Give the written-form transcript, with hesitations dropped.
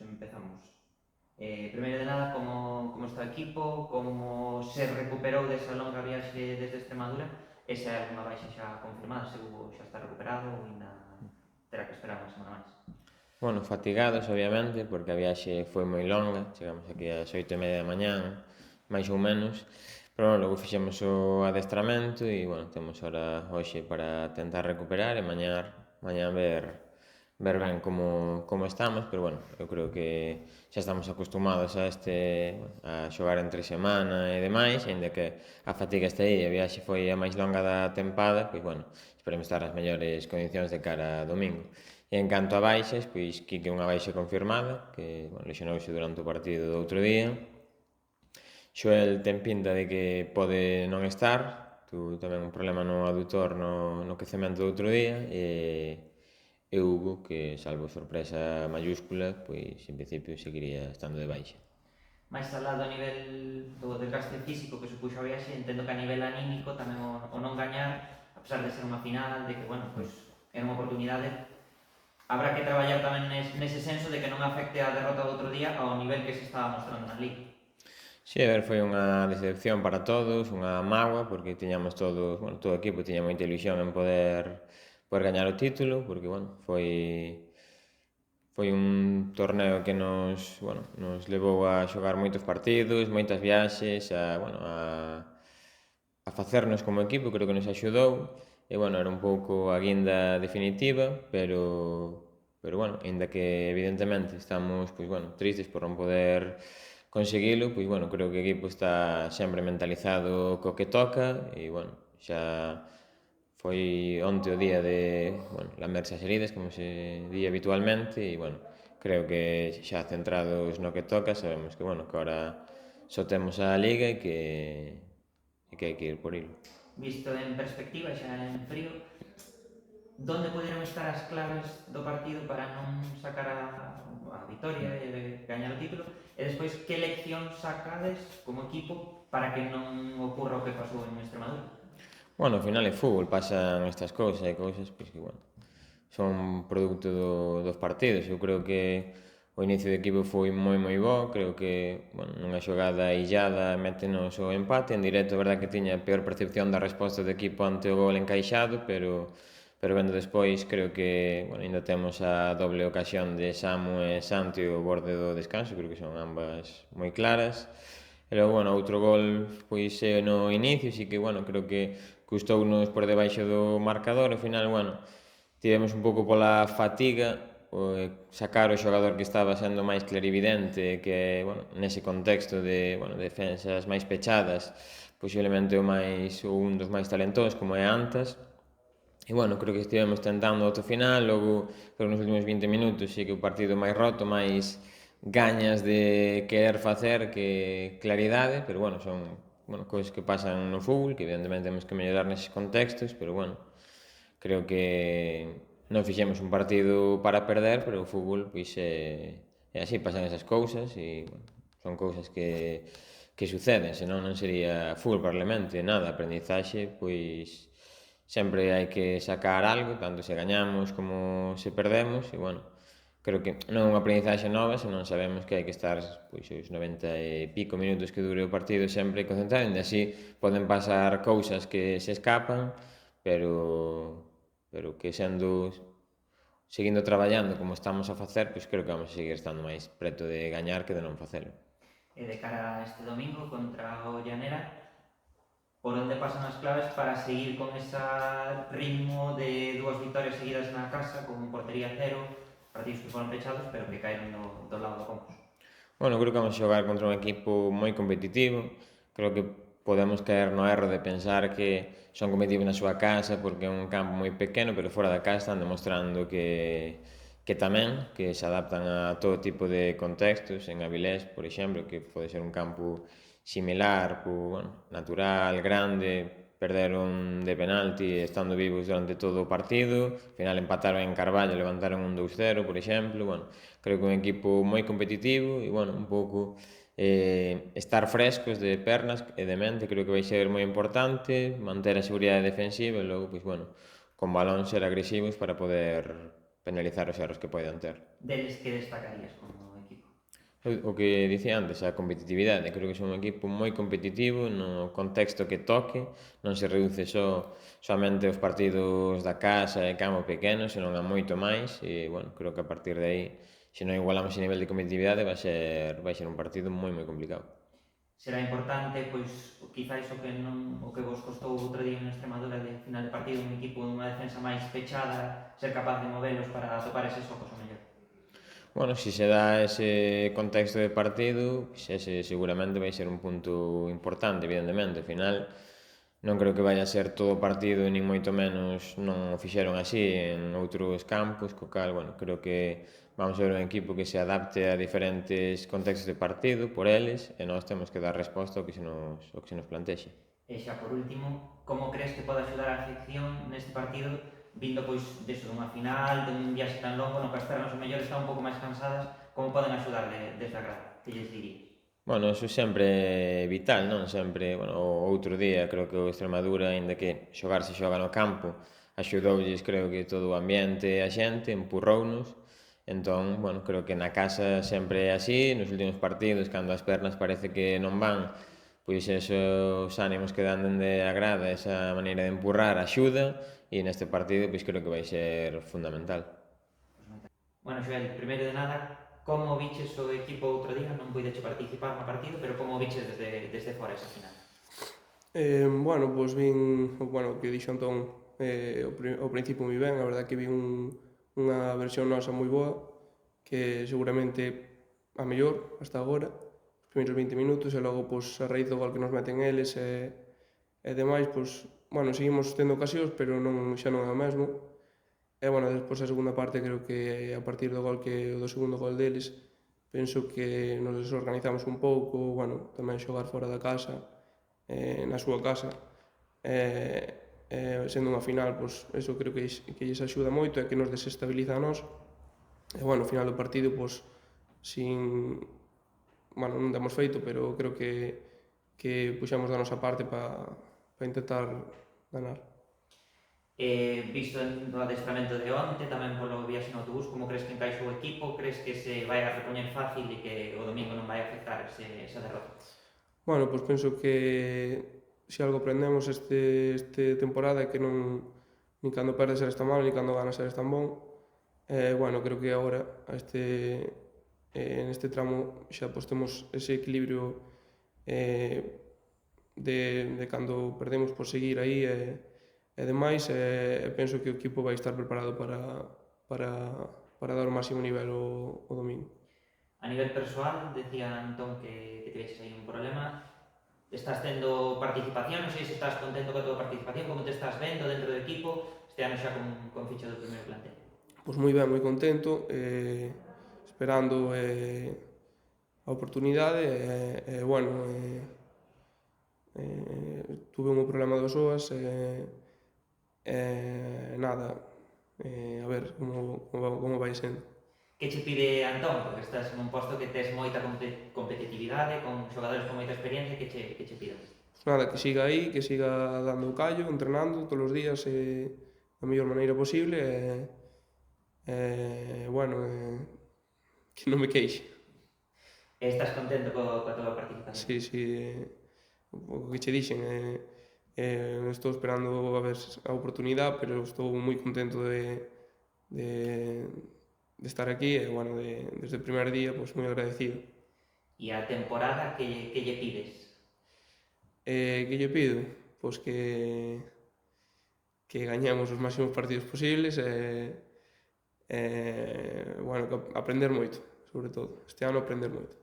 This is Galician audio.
empezamos. Primeiro de nada, como está o equipo, como se recuperou desa longa viaxe desde Extremadura, e se hai alguna baixa xa confirmada, se Hugo xa está recuperado ou ainda terá que esperar unha semana máis. Bueno, fatigados, obviamente, porque a viaxe foi moi longa, chegamos aquí ás 8:30 da mañán, máis ou menos, pero bueno, logo fixemos o adestramento e, bueno, temos hora hoxe para tentar recuperar e mañá ver ben como estamos, pero bueno, eu creo que xa estamos acostumados a xogar entre semana e demais, aínda que a fatiga está aí, a viaxe foi a máis longa da tempada, pois bueno, esperemos estar nas mellores condicións de cara a domingo. E en canto a baixas, pois Quique unha baixa confirmada, que bueno, lesionouse durante o partido do outro día. Xoel ten pinta de que pode non estar, tu tamén un problema no adutor no quecemento do outro día, e Hugo, que salvo sorpresa mayúscula, pois en principio seguiría estando de baixa. Máis alá do nivel do desgaste físico que supuxo a viaxe, entendo que a nivel anímico tamén o non gañar, a pesar de ser unha final, de que, bueno, pois era unha oportunidade, habrá que traballar tamén nese senso de que non afecte a derrota do outro día ao nivel que se estaba mostrando na Liga. Si, a ver, foi unha decepción para todos, unha mágoa, porque tiñamos todos, bueno, todo o equipo tiña moita ilusión en poder gañar o título, porque, bueno, foi un torneo que nos levou a xogar moitos partidos, moitas viaxes, a facernos como equipo, creo que nos axudou, e, bueno, era un pouco a guinda definitiva, pero bueno, aínda que evidentemente estamos, pois, bueno, tristes por non poder conseguilo, pois, bueno, creo que o equipo está sempre mentalizado co que toca, e, bueno, xa foi onte o día de, bueno, lamerse as heridas, como se di habitualmente, e, bueno, creo que xa centrados no que toca, sabemos que, bueno, que ahora só temos a Liga e que hai que ir por hilo. Visto en perspectiva, xa en frío, donde poderon estar as claves do partido para non sacar a vitoria e gañar o título, e despois que lección sacades como equipo para que non ocurra o que pasou en Extremadura? Bueno, ao final é fútbol, pasan estas cousas, hai cousas pois, que, bueno, son produto dos partidos. Eu creo que o inicio do equipo foi moi bo, creo que, bueno, nunha xogada illada métenos o empate, en directo é verdad que tiña a peor percepción da resposta do equipo ante o gol encaixado, pero vendo despois creo que, bueno, ainda temos a doble ocasión de Samu e Santi ao borde do descanso, creo que son ambas moi claras. E logo, bueno, outro gol pois no inicio, así que, bueno, creo que custounos por debaixo do marcador, ao final, bueno, tivemos un pouco pola fatiga, sacar o xogador que estaba sendo máis clarividente, que, bueno, nese contexto de, bueno, defensas máis pechadas, posiblemente un dos máis talentosos, como é Antas, e, bueno, creo que estivemos tentando ata o final, logo, creo que nos últimos 20 minutos, sí que o partido máis roto, máis gañas de querer facer que claridade, pero, bueno, son, bueno, cousas que pasan no fútbol, que evidentemente temos que mellorar neses contextos, pero, bueno, creo que non fixemos un partido para perder, pero o fútbol, pois, é así, pasan esas cousas e, bueno, son cousas que suceden, senón non sería fútbol probablemente, nada, aprendizaxe, pois sempre hai que sacar algo, tanto se gañamos como se perdemos, e, bueno, creo que non é unha aprendizaxe nova, senón sabemos que hai que estar pois os 90 e pico minutos que dure o partido sempre concentrado, e así poden pasar cousas que se escapan, pero que seguindo traballando como estamos a facer, pois creo que vamos a seguir estando máis preto de gañar que de non facelo. E de cara a este domingo contra o Llanera, por onde pasan as claves para seguir con ese ritmo de dúas vitorias seguidas na casa, con portería cero, partidos que foron pechados, pero que caeron do lado do Compos? Bueno, creo que vamos a xogar contra un equipo moi competitivo. Creo que podemos caer no erro de pensar que son competitivos na súa casa porque é un campo moi pequeno, pero fora da casa están demostrando que tamén, que se adaptan a todo tipo de contextos. En Avilés, por exemplo, que pode ser un campo similar, bueno, natural, grande, perderon de penalti estando vivos durante todo o partido, ao final empataron en Carballo, levantaron un 2-0, por exemplo, bueno, creo que un equipo moi competitivo e, bueno, un pouco estar frescos de pernas e de mente, creo que vai ser moi importante, manter a seguridade defensiva e logo, pois, bueno, con balón ser agresivos para poder penalizar os erros que poidan ter. Deles que destacarías como equipo? O que dicía antes, a competitividade. Creo que son un equipo moi competitivo no contexto que toque, non se reduce somente aos partidos da casa e campo pequeno, senón a moito máis, e, bueno, creo que a partir de aí, se non igualamos o nivel de competitividade, vai ser un partido moi complicado. Será importante, pois, quizáis o que vos costou outro día en Extremadura de final de partido, un equipo dunha defensa máis pechada, ser capaz de movelos para atopar eses focos o mellor. Bueno, se se dá ese contexto de partido, pois ese seguramente vai ser un punto importante, evidentemente. Ao final, non creo que vaya a ser todo o partido, nin moito menos non o fixeron así en outros campos, co cal, bueno, creo que vamos a ver un equipo que se adapte a diferentes contextos de partido por eles e nós temos que dar resposta ao que se nos plantexe. E xa por último, como crees que pode axudar a afección neste partido, vindo pois deso dunha final, dun viaxe tan longo, no que as pernas o mellor están un pouco máis cansadas, como poden axudar desde a grada? Que lles diría? Bueno, eso sempre é vital, non? Sempre, bueno, o outro día creo que o Extremadura, aínda que xogar se xoga no campo, axudoulles creo que todo o ambiente e a xente, empurrounos. Entón, bueno, creo que na casa sempre é así, nos últimos partidos, cando as pernas parece que non van, pois esos ánimos que dan dende a grada, esa maneira de empurrar axuda, e neste partido pois creo que vai ser fundamental. Bueno, Xoel, primeiro de nada, como viches o equipo outro día? Non puideche participar no partido, pero como viches desde fora esa final? Bueno, pois vin, bueno, o que dixo Antón ao principio moi ben, a verdad que vi unha versión nosa moi boa, que seguramente a mellor hasta agora, os primeiros 20 minutos, e logo, pois, a raíz do gol que nos meten eles e demais, pois, bueno, seguimos tendo ocasións, pero xa non é o mesmo. E, bueno, despois a segunda parte, creo que a partir do gol do segundo gol deles, penso que nos desorganizamos un pouco, bueno, tamén xogar fora da casa, na súa casa, sendo unha final, pois, eso creo que lles axuda moito e que nos desestabiliza a nós. E, bueno, ao final do partido, pois, bueno, non demos feito, pero creo que puxamos da nosa parte para intentar ganar. Visto no adestramento de onte, tamén polo viaxe no autobús, como crees que encaixou o equipo? Crees que se vai a repoñer fácil e que o domingo non vai afectar esa derrota? Bueno, pois penso que se algo aprendemos este temporada é que nin cando perdes eres tan malo, nin cando ganas eres tan bon. Bueno, creo que agora neste tramo xa pois temos ese equilibrio de cando perdemos por seguir aí e demais, e penso que o equipo vai estar preparado para dar o máximo nivel o domingo. A nivel persoal, decía Antón que tiveches aí un problema. Estás tendo participación, non sei se estás contento coa tua participación, como te estás vendo dentro do equipo, este ano xa con ficha do primeiro plantel. Pois moi ben, moi contento, esperando a oportunidade bueno, tuve un problema dos OAS nada, a ver como vai sendo. Que che pide Antón? Porque estás en un posto que tes moita competitividade, con xogadores con moita experiencia, que che pide? Nada, que siga aí, que siga dando o callo, entrenando todos os días da mellor maneira posible bueno, que non me queixe. Estás contento coa tua participación? Sí, o que che dixen, estou esperando a ver a oportunidade, pero estou moi contento de estar aquí e, bueno, desde o primer día, pois, moi agradecido. E a temporada que lle pides? Que lle pido? Pois que gañemos os máximos partidos posibles bueno, que aprender moito, sobre todo. Este ano aprender moito.